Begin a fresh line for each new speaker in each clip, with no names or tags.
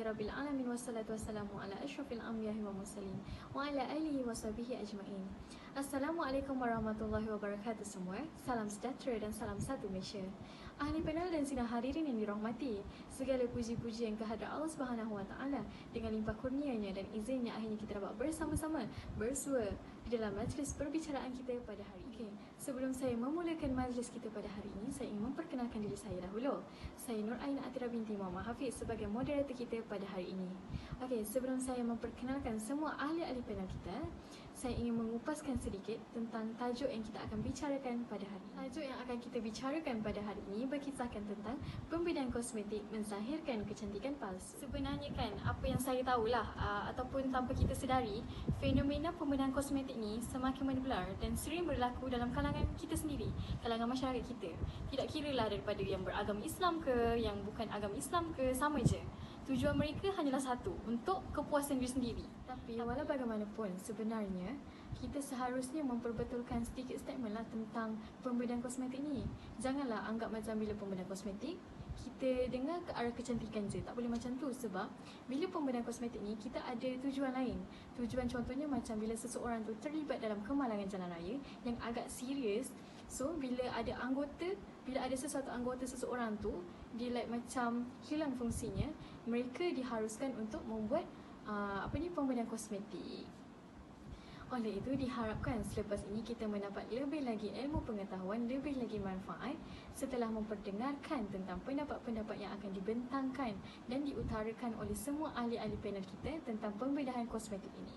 rabbil alamin wassalatu wassalamu ala asyrafil anbiya'i wa mursalin wa ala alihi wa sahbihi ajma'in. Assalamualaikum warahmatullahi wabarakatuh semua. Salam sejahtera dan salam satu Malaysia. Ahli panel dan sidang hadirin yang dirahmati, segala puji-pujian kehadrat Allah Subhanahu Wa Taala dengan limpah kurnianya dan izinnya akhirnya kita dapat bersama-sama bersua di dalam majlis perbicaraan kita pada hari ini. Sebelum saya memulakan majlis kita pada hari ini, saya ingin memperkenalkan diri saya dahulu. Saya Nur Aina Atira binti Muhammad Hafiz sebagai moderator kita pada hari ini. Okey, sebelum saya memperkenalkan semua ahli-ahli panel kita, saya ingin mengupaskan sedikit tentang tajuk yang kita akan bicarakan pada hari ini. Tajuk yang akan kita bicarakan pada hari ini berkisahkan tentang pembedaan kosmetik menzahirkan kecantikan palsu. Sebenarnya kan, apa yang saya tahulah ataupun tanpa kita sedari, fenomena pembedaan kosmetik ni semakin menular dan sering berlaku dalam kalangan kita sendiri, kalangan masyarakat kita. Tidak kiralah daripada yang beragama Islam ke, yang bukan agama Islam ke, sama je. Tujuan mereka hanyalah satu, untuk kepuasan diri sendiri. Tapi walau bagaimanapun, sebenarnya kita seharusnya memperbetulkan sedikit statement lah tentang pembedaan kosmetik ni. Janganlah anggap macam bila pembedaan kosmetik kita dengar ke arah kecantikan je. Tak boleh macam tu, sebab bila pembedaan kosmetik ni kita ada tujuan lain. Tujuan contohnya macam bila seseorang tu terlibat dalam kemalangan jalan raya yang agak serius. So bila ada sesuatu anggota seseorang tu dia like macam hilang fungsinya, mereka diharuskan untuk membuat pembedaan kosmetik. Oleh itu diharapkan selepas ini kita mendapat lebih lagi ilmu pengetahuan, lebih lagi manfaat setelah memperdengarkan tentang pendapat-pendapat yang akan dibentangkan dan diutarakan oleh semua ahli-ahli panel kita tentang pembedaan kosmetik ini.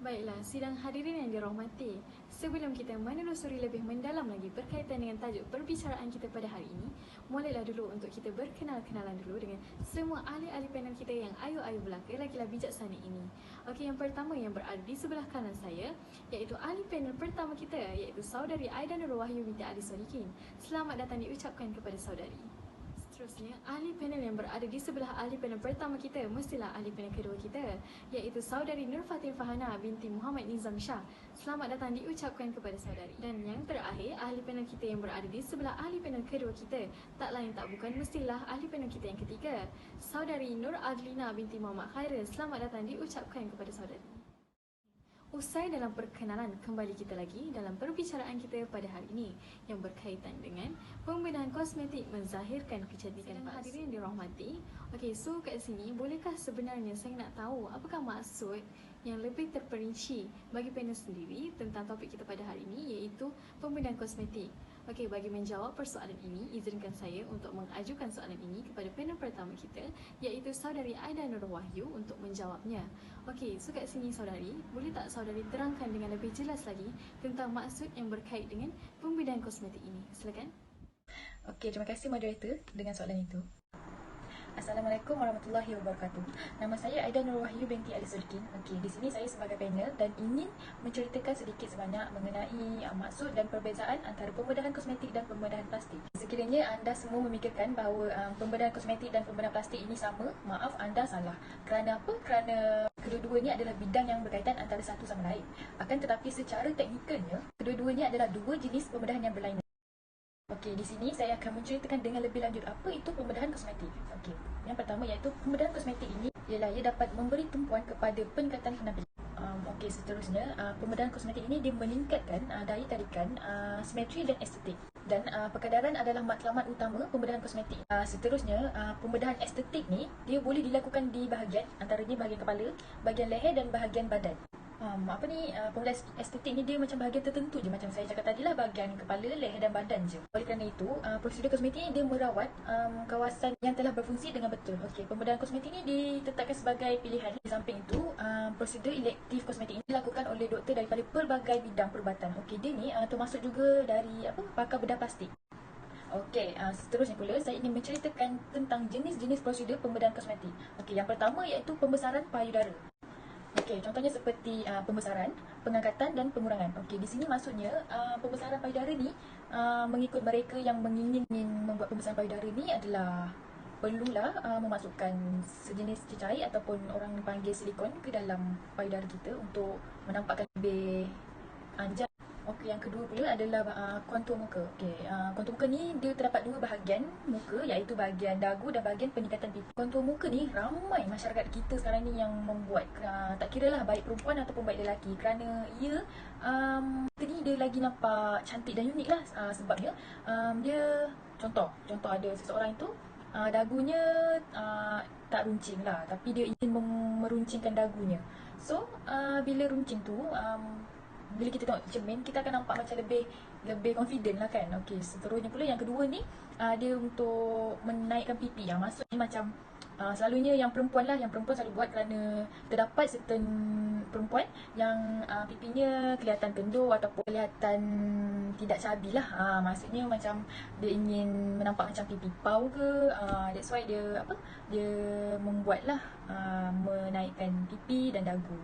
Baiklah, sidang hadirin yang dirahmati, sebelum kita menelusuri lebih mendalam lagi berkaitan dengan tajuk perbicaraan kita pada hari ini, mulailah dulu untuk kita berkenal-kenalan dulu dengan semua ahli-ahli panel kita yang ayu-ayu belaka, lagi-lagi bijaksana ini. Okey, yang pertama yang berada di sebelah kanan saya, iaitu ahli panel pertama kita, iaitu saudari Aida Nurul Wahyu binti Ali Solikin. Selamat datang diucapkan kepada saudari. Seterusnya, ahli panel yang berada di sebelah ahli panel pertama kita mestilah ahli panel kedua kita, iaitu saudari Nur Fatin Fahana binti Muhammad Nizam Shah. Selamat datang diucapkan kepada saudari. Dan yang terakhir, ahli panel kita yang berada di sebelah ahli panel kedua kita, tak lain tak bukan mestilah ahli panel kita yang ketiga, saudari Nur Adlina binti Muhammad Khairul. Selamat datang diucapkan kepada saudari. Usai dalam perkenalan, kembali kita lagi dalam perbicaraan kita pada hari ini yang berkaitan dengan pembedaan kosmetik menzahirkan kecantikan palsu. Hadirin yang dirahmati, okey, so kat sini bolehkah sebenarnya saya nak tahu apakah maksud yang lebih terperinci bagi panel sendiri tentang topik kita pada hari ini, iaitu pembedaan kosmetik. Okey, bagi menjawab persoalan ini, izinkan saya untuk mengajukan soalan ini kepada panel pertama kita, iaitu saudari Aida Nurul Wahyu untuk menjawabnya. Okey, so kat sini saudari, boleh tak saudari terangkan dengan lebih jelas lagi tentang maksud yang berkait dengan pembedaan kosmetik ini? Silakan.
Okey, terima kasih moderator dengan soalan itu. Assalamualaikum warahmatullahi wabarakatuh. Nama saya Aida Nurul Wahyu binti Ali Solikin. Okey, di sini saya sebagai panel dan ingin menceritakan sedikit sebanyak mengenai maksud dan perbezaan antara pembedahan kosmetik dan pembedahan plastik. Sekiranya anda semua memikirkan bahawa pembedahan kosmetik dan pembedahan plastik ini sama, maaf, anda salah. Kerana apa? Kerana kedua-duanya adalah bidang yang berkaitan antara satu sama lain. Akan tetapi secara teknikalnya, kedua-duanya adalah dua jenis pembedahan yang berlainan. Okey, di sini saya akan menceritakan dengan lebih lanjut apa itu pembedahan kosmetik. Okey, yang pertama iaitu pembedahan kosmetik ini ialah ia dapat memberi tumpuan kepada peningkatan penampilan. Okey, seterusnya pembedahan kosmetik ini dia meningkatkan daya tarikan, simetri dan estetik. Dan perkadaran adalah matlamat utama pembedahan kosmetik. Seterusnya, pembedahan estetik ni dia boleh dilakukan di bahagian antaranya bahagian kepala, bahagian leher dan bahagian badan. Pembedahan estetik ni dia macam bahagian tertentu je, macam saya cakap tadi lah, bahagian kepala, leher dan badan je. Oleh kerana itu, prosedur kosmetik ni dia merawat kawasan yang telah berfungsi dengan betul. Okey, pembedahan kosmetik ni ditetapkan sebagai pilihan. Di samping itu, prosedur elektif kosmetik ini dilakukan oleh doktor daripada pelbagai bidang perubatan. Okey, dia ni termasuk juga dari pakar bedah plastik. Okey, seterusnya pula saya ingin menceritakan tentang jenis-jenis prosedur pembedahan kosmetik. Okey, yang pertama iaitu pembesaran payudara. Okey, contohnya seperti pembesaran, pengangkatan dan pengurangan. Okey, di sini maksudnya pembesaran payudara ni mengikut mereka yang ingin membuat pembesaran payudara ni adalah perlulah memasukkan sejenis cecair ataupun orang panggil silikon ke dalam payudara kita untuk menampakkan lebih anjak. Okey, yang kedua pula adalah kontur muka. Okey, kontur muka ni dia terdapat dua bahagian muka, iaitu bahagian dagu dan bahagian peningkatan pipi. Kontur muka ni ramai masyarakat kita sekarang ni yang membuat, tak kiralah baik perempuan ataupun baik lelaki, kerana ia ni dia lagi nampak cantik dan unik lah. Sebabnya dia contoh ada seseorang itu dagunya tak runcing lah, tapi dia ingin meruncingkan dagunya. So bila runcing tu, bila kita tengok cermin, kita akan nampak macam lebih confident lah kan. Okey, seterusnya pula yang kedua ni, dia untuk menaikkan pipi. Yang maksudnya macam selalunya yang perempuan selalu buat, kerana terdapat certain perempuan yang pipinya kelihatan kendur ataupun kelihatan tidak cabi lah. Maksudnya macam dia ingin menampak macam pipi pau ke. That's why dia membuat lah, menaikkan pipi dan dagu.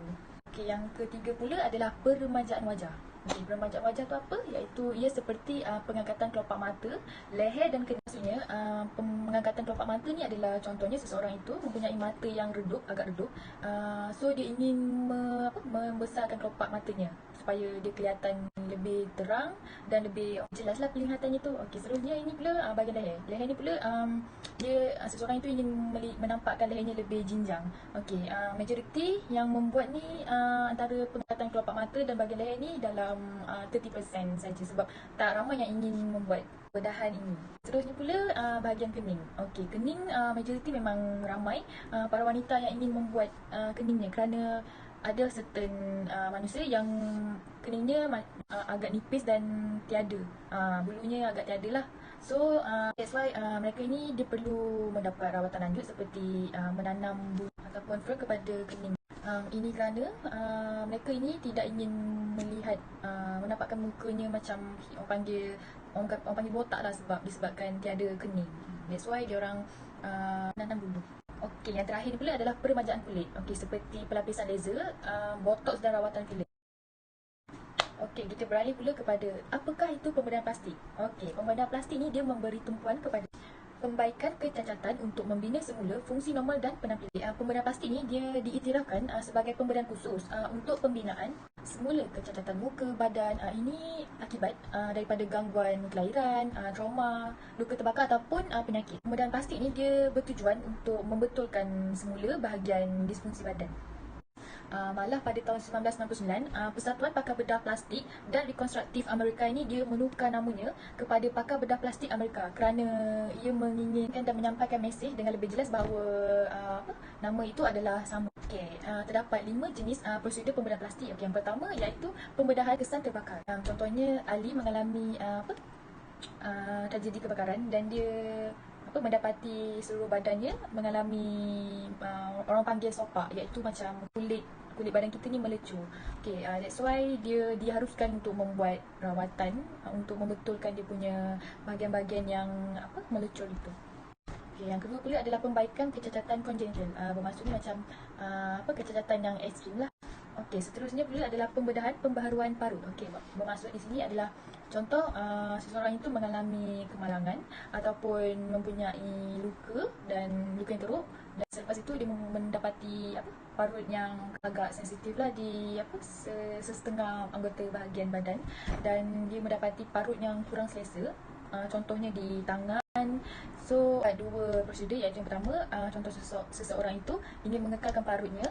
Okey, yang ketiga pula adalah peremajaan wajah. Okey, peremajaan wajah tu apa? Iaitu ia seperti pengangkatan kelopak mata, leher dan kening. Maksudnya pengangkatan kelopak mata ni adalah contohnya seseorang itu mempunyai mata yang redup, agak redup. So dia ingin membesarkan kelopak matanya supaya dia kelihatan lebih terang dan lebih jelaslah penglihatannya tu. Okey, seterusnya ini pula bahagian leher. Leher ni pula dia seseorang itu ingin menampakkan lehernya lebih jinjang. Okey, majoriti yang membuat ni antara pengangkatan kelopak mata dan bahagian leher ni dalam 30% saja, sebab tak ramai yang ingin membuat bedahan ini. Seterusnya pula bahagian kening. Okey, kening majoriti memang ramai para wanita yang ingin membuat keningnya, kerana ada certain manusia yang keningnya agak nipis dan tiada, bulunya agak tiada lah. So that's why mereka ini dia perlu mendapat rawatan lanjut seperti menanam bulu ataupun fur kepada kening. Ini kerana mereka ini tidak ingin melihat menampakkan mukanya macam orang panggil botak lah, disebabkan tiada kening. That's why diorang menanam bulu. Okey, yang terakhir pula adalah peremajaan kulit. Okey, seperti pelapisan laser, botox dan rawatan filler. Okey, kita beralih pula kepada apakah itu pembedahan plastik. Okey, pembedahan plastik ni dia memberi tumpuan kepada pembaikan kecacatan untuk membina semula fungsi normal dan penampilan. Pembedahan plastik ni dia diiktirafkan sebagai pembedahan khusus untuk pembinaan semula kecacatan muka, badan. Ini akibat daripada gangguan kelahiran, trauma, luka terbakar ataupun penyakit. Pembedahan plastik ni dia bertujuan untuk membetulkan semula bahagian disfungsi badan. Malah pada tahun 1969, Persatuan Pakar Bedah Plastik dan Rekonstruktif Amerika ini dia menukar namanya kepada Pakar Bedah Plastik Amerika, kerana ia menginginkan dan menyampaikan mesej dengan lebih jelas bahawa nama itu adalah sama. Okey, terdapat 5 jenis prosedur pembedahan plastik. Okey, yang pertama iaitu pembedahan kesan terbakar. Contohnya Ali mengalami tragedi kebakaran dan dia mendapati seluruh badannya mengalami orang panggil sopak, iaitu macam kulit badan kita ni melecur. Okey, that's why dia diharuskan untuk membuat rawatan untuk membetulkan dia punya bahagian-bahagian yang melecur itu. Okay, yang kedua pula adalah pembaikan kecacatan congenital. Bermaksudnya macam kecacatan yang ekstrim lah. Okey, seterusnya pula adalah pembaharuan parut. Okey, bermaksud di sini adalah contoh seseorang itu mengalami kemalangan ataupun mempunyai luka yang teruk, dan selepas itu dia mendapati parut yang agak sensitif lah di sesetengah anggota bahagian badan, dan dia mendapati parut yang kurang selesa, contohnya di tangan. So dua prosedur, iaitu yang pertama contoh seseorang itu ingin mengekalkan parutnya,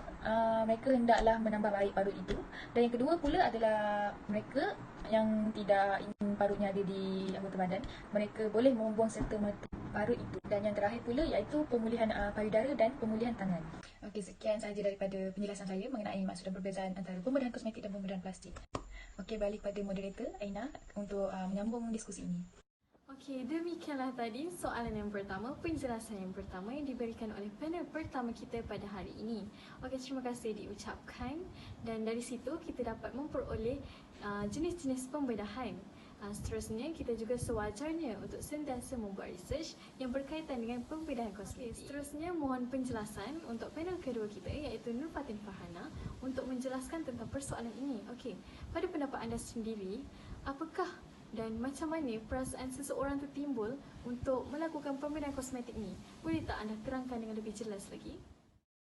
mereka hendaklah menambah baik parut itu. Dan yang kedua pula adalah mereka yang tidak ingin parutnya ada di anggota badan, mereka boleh membuang serta merta parut itu. Dan yang terakhir pula iaitu pemulihan payudara dan pemulihan tangan. Okey, sekian sahaja daripada penjelasan saya mengenai maksud dan perbezaan antara pembedahan kosmetik dan pembedahan plastik. Okey, balik pada moderator Aina untuk menyambung diskusi ini.
Okey, demikianlah tadi soalan yang pertama, penjelasan yang pertama yang diberikan oleh panel pertama kita pada hari ini. Okey, terima kasih diucapkan, dan dari situ kita dapat memperoleh jenis-jenis pembedahan. Seterusnya, kita juga sewajarnya untuk sentiasa membuat research yang berkaitan dengan pembedahan kosmetik. Seterusnya, mohon penjelasan untuk panel kedua kita, iaitu Nur Fatin Farhana, untuk menjelaskan tentang persoalan ini. Okey, pada pendapat anda sendiri, apakah dan macam mana perasaan seseorang itu timbul untuk melakukan pembedahan kosmetik ni? Boleh tak anda terangkan dengan lebih jelas lagi?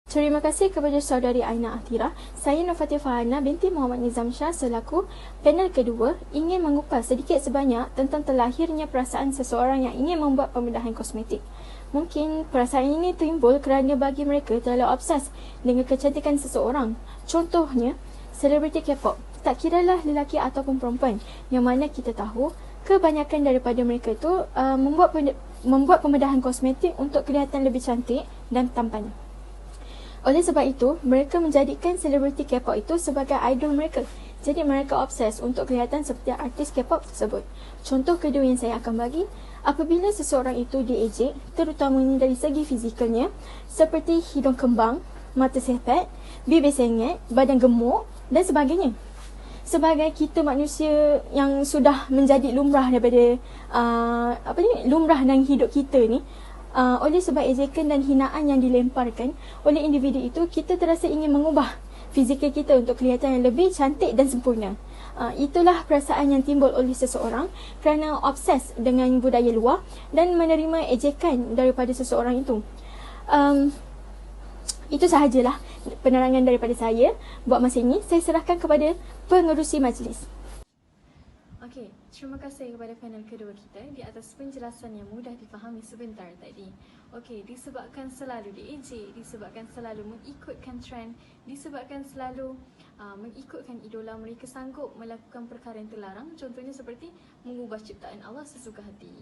Terima kasih kepada saudari Aina Athira. Saya Nofatia Fahana binti Muhammad Nizam Shah selaku panel kedua ingin mengupas sedikit sebanyak tentang terlahirnya perasaan seseorang yang ingin membuat pembedahan kosmetik. Mungkin perasaan ini timbul kerana bagi mereka terlalu obses dengan kecantikan seseorang. Contohnya, selebriti K-pop. Tak kiralah lelaki ataupun perempuan, yang mana kita tahu kebanyakan daripada mereka itu membuat pembedahan kosmetik untuk kelihatan lebih cantik dan tampan. Oleh sebab itu, mereka menjadikan selebriti K-pop itu sebagai idol mereka. Jadi mereka obses untuk kelihatan seperti artis K-pop tersebut. Contoh kedua yang saya akan bagi, apabila seseorang itu diejek, terutamanya dari segi fizikalnya, seperti hidung kembang, mata sepet, bibir sengit, badan gemuk dan sebagainya. Sebagai kita manusia yang sudah menjadi lumrah daripada lumrah dalam hidup kita ni, oleh sebab ejekan dan hinaan yang dilemparkan oleh individu itu, kita terasa ingin mengubah fizikal kita untuk kelihatan yang lebih cantik dan sempurna. Itulah perasaan yang timbul oleh seseorang kerana obses dengan budaya luar dan menerima ejekan daripada seseorang itu. Itu sahajalah penerangan daripada saya. Buat masa ini, saya serahkan kepada pengerusi majlis. Okey, terima kasih kepada panel kedua kita di atas penjelasan yang mudah difahami sebentar tadi. Okey, disebabkan selalu diejek, disebabkan selalu mengikutkan trend, disebabkan selalu mengikutkan idola, mereka sanggup melakukan perkara yang terlarang. Contohnya seperti mengubah ciptaan Allah sesuka hati.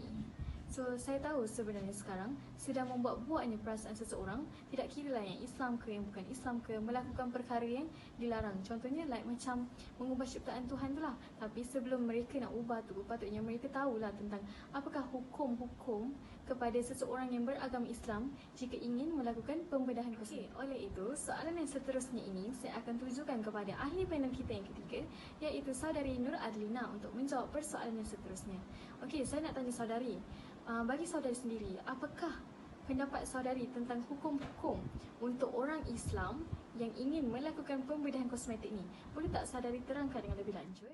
So, saya tahu sebenarnya sekarang sedang membuat-buatnya perasaan seseorang, tidak kiralah yang Islam ke yang bukan Islam ke, melakukan perkara yang dilarang. Contohnya macam mengubah ciptaan Tuhan tu lah. Tapi sebelum mereka nak ubah tu, patutnya mereka tahulah tentang apakah hukum-hukum kepada seseorang yang beragama Islam jika ingin melakukan pembedahan kosmetik. Oleh itu, soalan yang seterusnya ini saya akan tujukan kepada ahli panel kita yang ketiga, iaitu saudari Nur Adlina untuk menjawab persoalan yang seterusnya. Okey, saya nak tanya saudari. Bagi saudari sendiri, apakah pendapat saudari tentang hukum-hukum untuk orang Islam yang ingin melakukan pembedahan kosmetik ni? Boleh tak saudari terangkan dengan lebih lanjut?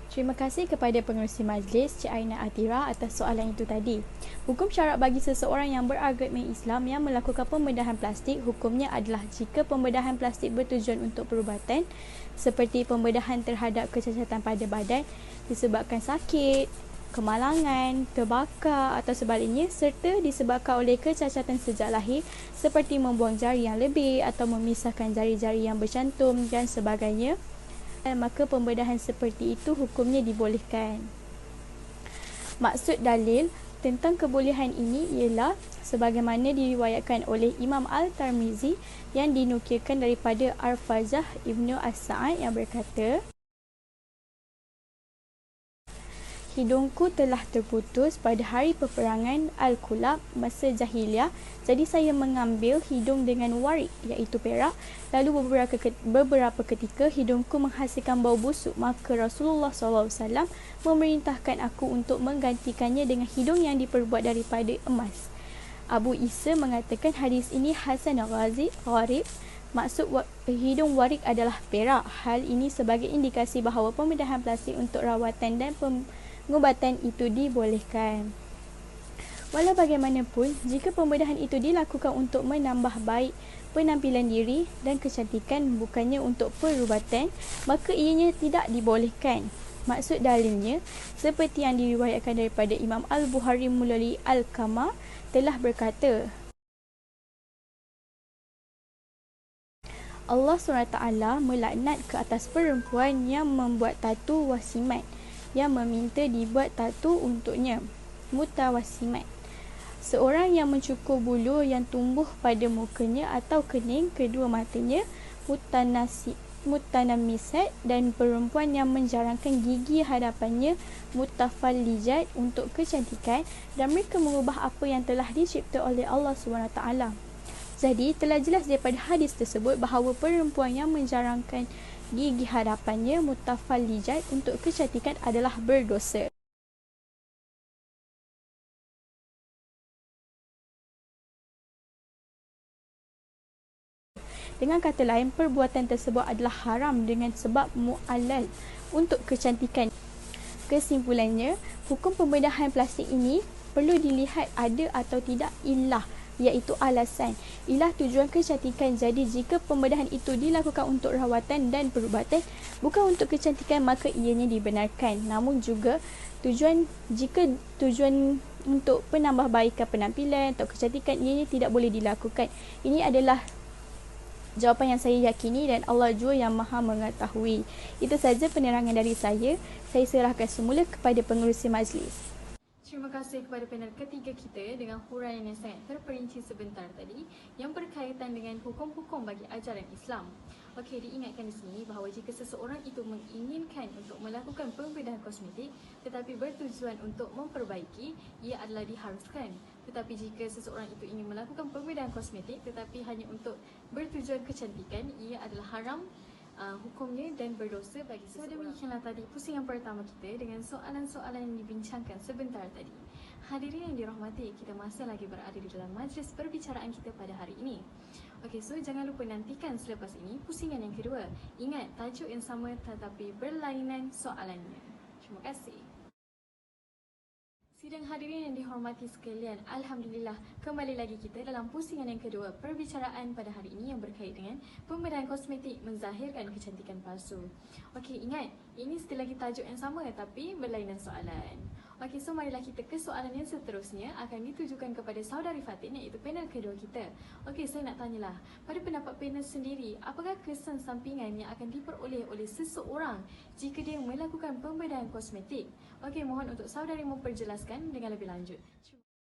Terima kasih kepada pengerusi majlis Cik Aina Athira atas soalan itu tadi. Hukum syarak bagi seseorang yang beragama Islam yang melakukan pembedahan plastik, hukumnya adalah jika pembedahan plastik bertujuan untuk perubatan seperti pembedahan terhadap kecacatan pada badan disebabkan sakit, kemalangan, terbakar atau sebaliknya, serta disebabkan oleh kecacatan sejak lahir seperti membuang jari yang lebih atau memisahkan jari-jari yang bercantum dan sebagainya, maka pembedahan seperti itu hukumnya dibolehkan. Maksud dalil tentang kebolehan ini ialah sebagaimana diriwayatkan oleh Imam Al-Tirmizi yang dinukilkan daripada Ar-Fazah Ibnu As-Sa'ad yang berkata, hidungku telah terputus pada hari peperangan Al-Kulab masa jahiliah, jadi saya mengambil hidung dengan warik iaitu perak, lalu beberapa ketika hidungku menghasilkan bau busuk, maka Rasulullah SAW memerintahkan aku untuk menggantikannya dengan hidung yang diperbuat daripada emas. Abu Isa mengatakan hadis ini hasan gharib. Maksud hidung warik adalah perak. Hal ini sebagai indikasi bahawa pembedahan plastik untuk rawatan dan pengubatan itu dibolehkan. Walau bagaimanapun, jika pembedahan itu dilakukan untuk menambah baik penampilan diri dan kecantikan bukannya untuk perubatan, maka ianya tidak dibolehkan. Maksud dalilnya, seperti yang diriwayatkan daripada Imam Al-Bukhari melalui Al-Kama telah berkata, Allah SWT melaknat ke atas perempuan yang membuat tatu wasimat, yang meminta dibuat tatu untuknya, mutawasimat. Seorang yang mencukur bulu yang tumbuh pada mukanya atau kening kedua matanya, mutanamisat, dan perempuan yang menjarangkan gigi hadapannya, mutafallijat, untuk kecantikan, dan mereka mengubah apa yang telah dicipta oleh Allah SWT. Jadi, telah jelas daripada hadis tersebut bahawa perempuan yang menjarangkan gigi hadapannya, mutafallijat, untuk kecantikan adalah berdosa. Dengan kata lain, perbuatan tersebut adalah haram dengan sebab mu'allal untuk kecantikan. Kesimpulannya, hukum pembedahan plastik ini perlu dilihat ada atau tidak illah iaitu alasan. Ialah tujuan kecantikan. Jadi jika pembedahan itu dilakukan untuk rawatan dan perubatan, bukan untuk kecantikan, maka ianya dibenarkan. Namun juga jika tujuan untuk penambahbaikan penampilan atau kecantikan, ianya tidak boleh dilakukan. Ini adalah jawapan yang saya yakini dan Allah jua yang maha mengetahui. Itu saja penerangan dari saya. Saya serahkan semula kepada pengerusi majlis.
Terima kasih kepada panel ketiga kita dengan huraian yang sangat terperinci sebentar tadi yang berkaitan dengan hukum-hukum bagi ajaran Islam. Okey, diingatkan di sini bahawa jika seseorang itu menginginkan untuk melakukan pembedahan kosmetik tetapi bertujuan untuk memperbaiki, ia adalah diharuskan. Tetapi jika seseorang itu ingin melakukan pembedahan kosmetik tetapi hanya untuk bertujuan kecantikan, ia adalah haram hukumnya dan berdosa bagi seseorang. Demikianlah tadi pusingan pertama kita dengan soalan-soalan yang dibincangkan sebentar tadi. Hadirin yang dirahmati, kita masih lagi berada di dalam majlis perbicaraan kita pada hari ini. Okey, so jangan lupa nantikan selepas ini pusingan yang kedua. Ingat, tajuk yang sama tetapi berlainan soalannya. Terima kasih. Sidang hadirin yang dihormati sekalian, Alhamdulillah kembali lagi kita dalam pusingan yang kedua perbicaraan pada hari ini yang berkait dengan pembedahan kosmetik menzahirkan kecantikan palsu. Okey, ingat, ini still lagi tajuk yang sama tapi berlainan soalan. Okey, so marilah kita ke soalan yang seterusnya akan ditujukan kepada saudari Fatin iaitu panel kedua kita. Okey, saya nak tanyalah, pada pendapat panel sendiri, apakah kesan sampingan yang akan diperoleh oleh seseorang jika dia melakukan pembedahan kosmetik? Okey, mohon untuk saudari memperjelaskan dengan lebih lanjut.